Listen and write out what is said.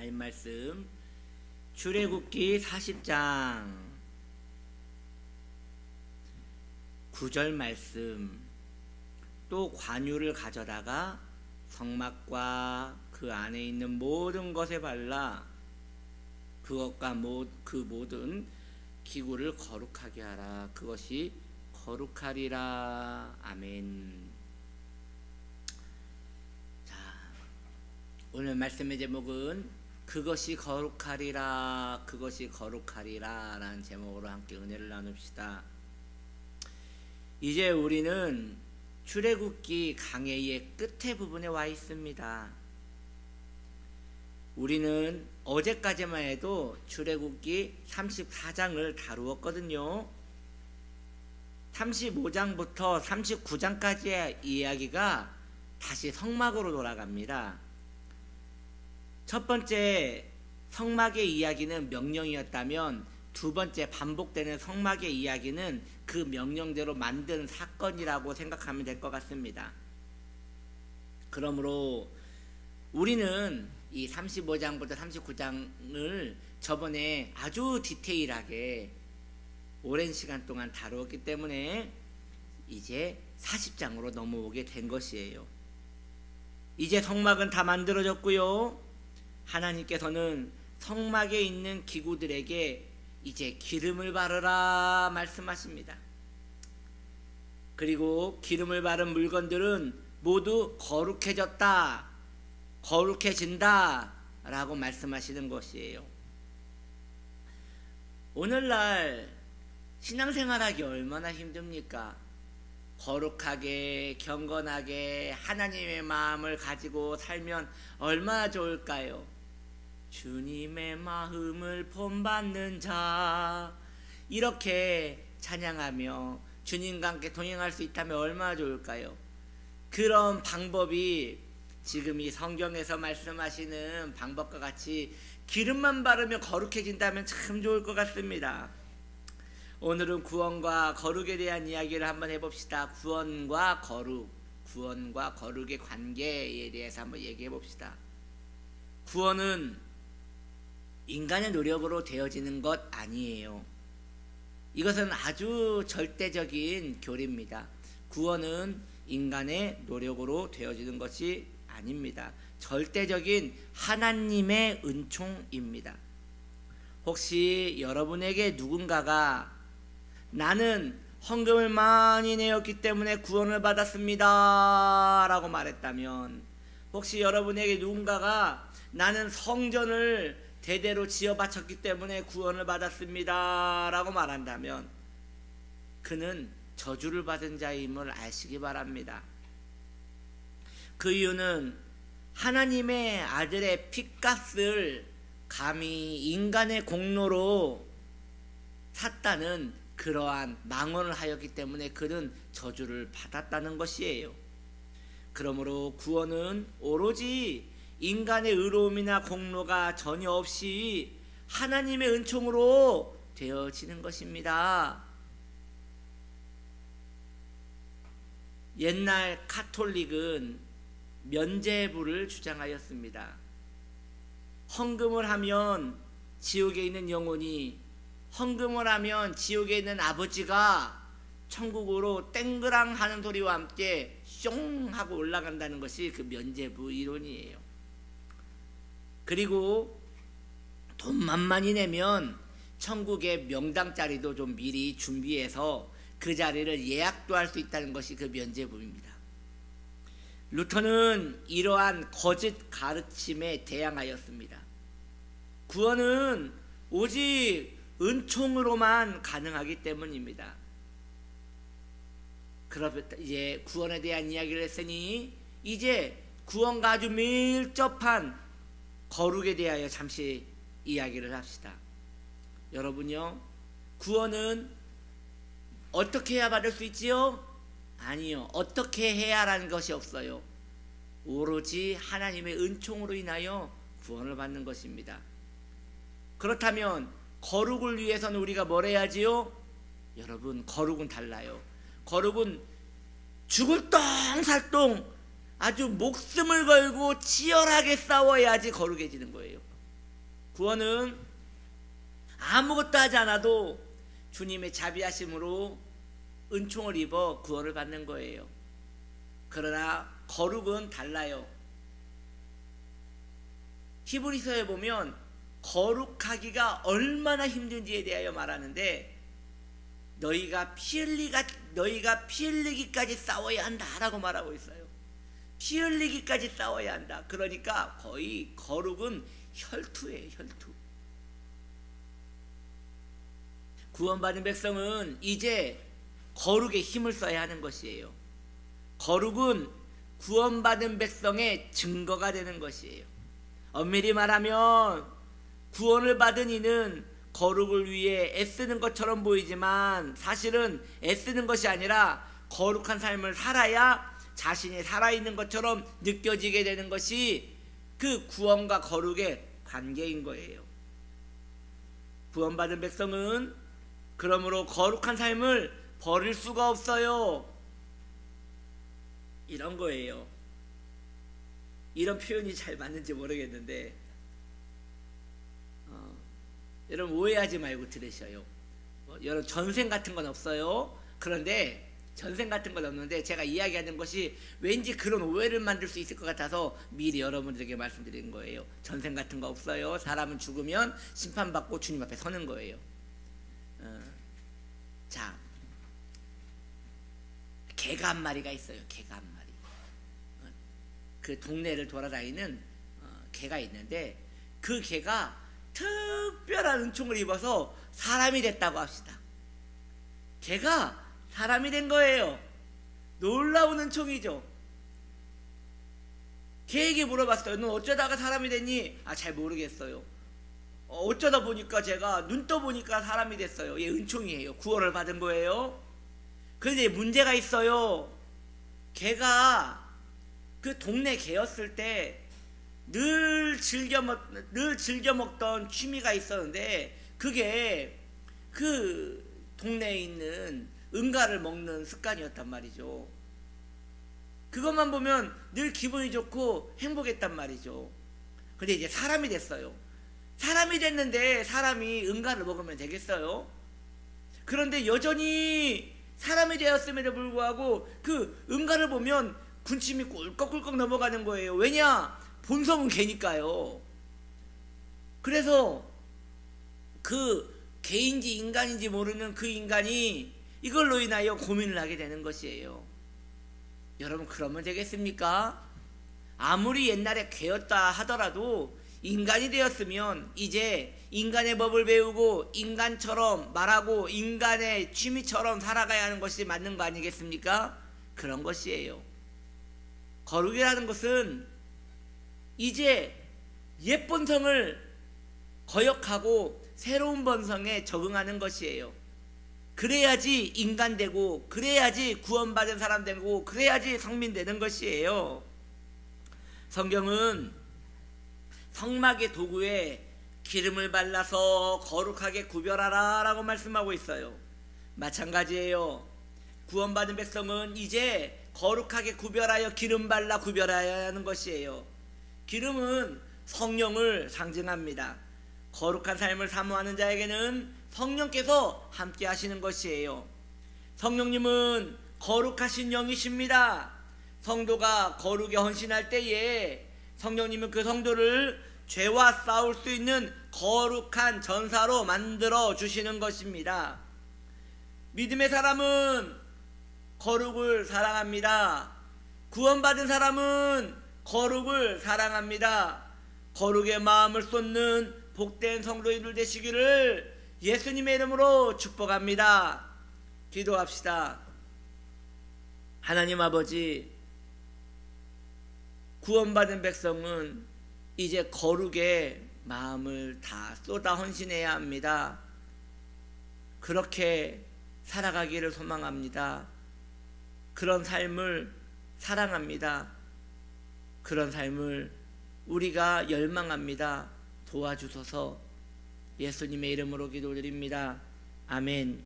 하나님 말씀 출애굽기 40장 9절 말씀. 또 관유를 가져다가 성막과 그 안에 있는 모든 것에 발라 그것과 그 모든 기구를 거룩하게 하라. 그것이 거룩하리라. 아멘. 자, 오늘 말씀의 제목은 그것이 거룩하리라, 그것이 거룩하리라 라는 제목으로 함께 은혜를 나눕시다. 이제 우리는 출애굽기 강해의 끝에 부분에 와 있습니다. 우리는 어제까지만 해도 출애굽기 34장을 다루었거든요. 35장부터 39장까지의 이야기가 다시 성막으로 돌아갑니다. 첫 번째 성막의 이야기는 명령이었다면 두 번째 반복되는 성막의 이야기는 그 명령대로 만든 사건이라고 생각하면 될 것 같습니다. 그러므로 우리는 이 35장부터 39장을 저번에 아주 디테일하게 오랜 시간 동안 다루었기 때문에 이제 40장으로 넘어오게 된 것이에요. 이제 성막은 다 만들어졌고요. 하나님께서는 성막에 있는 기구들에게 이제 기름을 바르라 말씀하십니다. 그리고 기름을 바른 물건들은 모두 거룩해졌다, 거룩해진다 라고 말씀하시는 것이에요. 오늘날 신앙생활하기 얼마나 힘듭니까? 거룩하게 경건하게 하나님의 마음을 가지고 살면 얼마나 좋을까요? 주님의 마음을 본받는 자, 이렇게 찬양하며 주님과 함께 동행할 수 있다면 얼마나 좋을까요? 그런 방법이 지금 이 성경에서 말씀하시는 방법과 같이 기름만 바르면 거룩해진다면 참 좋을 것 같습니다. 오늘은 구원과 거룩에 대한 이야기를 한번 해봅시다. 구원과 거룩의 관계에 대해서 한번 얘기해 봅시다. 구원은 인간의 노력으로 되어지는 것 아니에요. 이것은 아주 절대적인 교리입니다. 구원은 인간의 노력으로 되어지는 것이 아닙니다. 절대적인 하나님의 은총입니다. 혹시 여러분에게 누군가가 나는 헌금을 많이 내었기 때문에 구원을 받았습니다 라고 말했다면, 혹시 여러분에게 누군가가 나는 성전을 대대로 지어 바쳤기 때문에 구원을 받았습니다 라고 말한다면 그는 저주를 받은 자임을 아시기 바랍니다. 그 이유는 하나님의 아들의 핏값을 감히 인간의 공로로 샀다는 그러한 망언을 하였기 때문에 그는 저주를 받았다는 것이에요. 그러므로 구원은 오로지 인간의 의로움이나 공로가 전혀 없이 하나님의 은총으로 되어지는 것입니다. 옛날 카톨릭은 면죄부를 주장하였습니다. 헌금을 하면 지옥에 있는 영혼이, 헌금을 하면 지옥에 있는 아버지가 천국으로 땡그랑 하는 소리와 함께 숑 하고 올라간다는 것이 그 면죄부 이론이에요. 그리고 돈만 많이 내면 천국의 명당 자리도 좀 미리 준비해서 그 자리를 예약도 할 수 있다는 것이 그 면죄부입니다. 루터는 이러한 거짓 가르침에 대항하였습니다. 구원은 오직 은총으로만 가능하기 때문입니다. 그러면 이제 구원에 대한 이야기를 했으니 이제 구원과 아주 밀접한 거룩에 대하여 잠시 이야기를 합시다. 여러분요, 구원은 어떻게 해야 받을 수 있지요? 아니요, 어떻게 해야라는 것이 없어요. 오로지 하나님의 은총으로 인하여 구원을 받는 것입니다. 그렇다면 거룩을 위해서는 우리가 뭘 해야지요? 여러분, 거룩은 달라요. 거룩은 죽을 똥살똥 아주 목숨을 걸고 치열하게 싸워야지 거룩해지는 거예요. 구원은 아무것도 하지 않아도 주님의 자비하심으로 은총을 입어 구원을 받는 거예요. 그러나 거룩은 달라요. 히브리서에 보면 거룩하기가 얼마나 힘든지에 대하여 말하는데, 너희가 피 흘리기까지 싸워야 한다라고 말하고 있어요. 피 흘리기까지 싸워야 한다. 그러니까 거의 거룩은 혈투예요. 혈투. 구원받은 백성은 이제 거룩에 힘을 써야 하는 것이에요. 거룩은 구원받은 백성의 증거가 되는 것이에요. 엄밀히 말하면 구원을 받은 이는 거룩을 위해 애쓰는 것처럼 보이지만 사실은 애쓰는 것이 아니라 거룩한 삶을 살아야 자신이 살아있는 것처럼 느껴지게 되는 것이 그 구원과 거룩의 관계인 거예요. 구원받은 백성은 그러므로 거룩한 삶을 버릴 수가 없어요. 이런 거예요. 이런 표현이 잘 맞는지 모르겠는데 여러분 오해하지 말고 들으셔요. 여러분 전생 같은 건 없어요. 그런데 전생 같은 건 없는데 제가 이야기하는 것이 왠지 그런 오해를 만들 수 있을 것 같아서 미리 여러분들에게 말씀드리는 거예요. 전생 같은 거 없어요. 사람은 죽으면 심판받고 주님 앞에 서는 거예요. 자, 개가 한 마리가 있어요. 개가 한 마리. 그 동네를 돌아다니는 개가 있는데 그 개가 특별한 은총을 입어서 사람이 됐다고 합시다. 개가 사람이 된 거예요. 놀라운 은총이죠. 개에게 물어봤어요. 넌 어쩌다가 사람이 됐니? 잘 모르겠어요. 어쩌다 보니까 제가 눈 떠보니까 사람이 됐어요. 얘 은총이에요. 구원을 받은 거예요. 그런데 문제가 있어요. 개가 그 동네 개였을 때 늘 즐겨 먹던 취미가 있었는데 그게 그 동네에 있는 응가를 먹는 습관이었단 말이죠. 그것만 보면 늘 기분이 좋고 행복했단 말이죠. 근데 이제 사람이 됐어요. 사람이 됐는데 사람이 응가를 먹으면 되겠어요? 그런데 여전히 사람이 되었음에도 불구하고 그 응가를 보면 군침이 꿀꺽꿀꺽 넘어가는 거예요. 왜냐? 본성은 개니까요. 그래서 그 개인지 인간인지 모르는 그 인간이 이걸로 인하여 고민을 하게 되는 것이에요. 여러분 그러면 되겠습니까? 아무리 옛날에 개였다 하더라도 인간이 되었으면 이제 인간의 법을 배우고 인간처럼 말하고 인간의 취미처럼 살아가야 하는 것이 맞는 거 아니겠습니까? 그런 것이에요. 거룩이라는 것은 이제 옛 본성을 거역하고 새로운 본성에 적응하는 것이에요. 그래야지 인간 되고 그래야지 구원받은 사람 되고 그래야지 성민 되는 것이에요. 성경은 성막의 도구에 기름을 발라서 거룩하게 구별하라 라고 말씀하고 있어요. 마찬가지예요. 구원받은 백성은 이제 거룩하게 구별하여 기름 발라 구별해야 하는 것이에요. 기름은 성령을 상징합니다. 거룩한 삶을 사모하는 자에게는 성령께서 함께 하시는 것이에요. 성령님은 거룩하신 영이십니다. 성도가 거룩에 헌신할 때에 성령님은 그 성도를 죄와 싸울 수 있는 거룩한 전사로 만들어 주시는 것입니다. 믿음의 사람은 거룩을 사랑합니다. 구원받은 사람은 거룩을 사랑합니다. 거룩의 마음을 쏟는 복된 성도인들 되시기를 예수님의 이름으로 축복합니다. 기도합시다. 하나님 아버지, 구원받은 백성은 이제 거룩에 마음을 다 쏟아 헌신해야 합니다. 그렇게 살아가기를 소망합니다. 그런 삶을 사랑합니다. 그런 삶을 우리가 열망합니다. 도와주소서. 예수님의 이름으로 기도드립니다. 아멘.